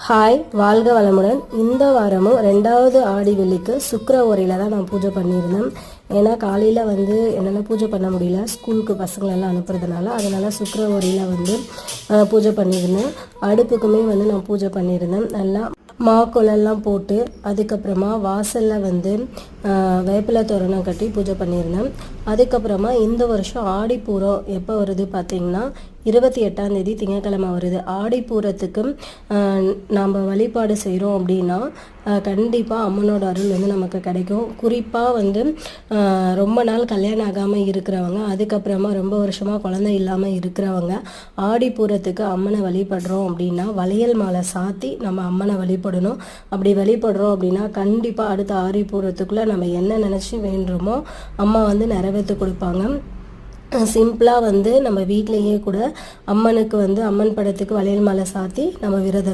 Hi, வாழ்க வளமுடன். இந்த வாரமும் 2வது ஆடி வெள்ளிக்கு சுக்கிர ஓரையில் தான் நான் பூஜை பண்ணியிருந்தேன். ஏன்னா காலையில் என்னால் பூஜை பண்ண முடியல, ஸ்கூலுக்கு பசங்களெல்லாம் அனுப்புறதுனால. அதனால் சுக்கிர ஓரையில் பூஜை பண்ணியிருந்தேன். அடுப்புக்குமே நான் பூஜை பண்ணியிருந்தேன். நல்லா மாக்கோலெல்லாம் போட்டு அதுக்கப்புறமா வாசலில் வேப்பிலை தோரணம் கட்டி பூஜை பண்ணியிருந்தேன். அதுக்கப்புறமா இந்த வருஷம் ஆடிப்பூரம் எப்போ வருது பார்த்திங்கன்னா 28ஆம் தேதி திங்கட்கிழமை வருது. ஆடிப்பூரத்துக்கு நாம் வழிபாடு செய்கிறோம் அப்படின்னா கண்டிப்பாக அம்மனோட அருள் நமக்கு கிடைக்கும். குறிப்பாக ரொம்ப நாள் கல்யாணம் ஆகாமல் இருக்கிறவங்க, அதுக்கப்புறமா ரொம்ப வருஷமாக குழந்தை இல்லாமல் இருக்கிறவங்க ஆடிப்பூரத்துக்கு அம்மனை வழிபடுறோம் அப்படின்னா வளையல் மாலை சாத்தி நம்ம அம்மனை வழிபடணும். அப்படி வழிபடுறோம் அப்படின்னா கண்டிப்பாக அடுத்த ஆடிப்பூரத்துக்குள்ளே நம்ம என்ன நினச்சி வேண்டுமோ அம்மா நிறைவேற்றி கொடுப்பாங்க. சிம்பிளாக நம்ம வீட்டிலையே கூட அம்மனுக்கு அம்மன் படத்துக்கு வளையல் மாலை சாத்தி நம்ம விரதம்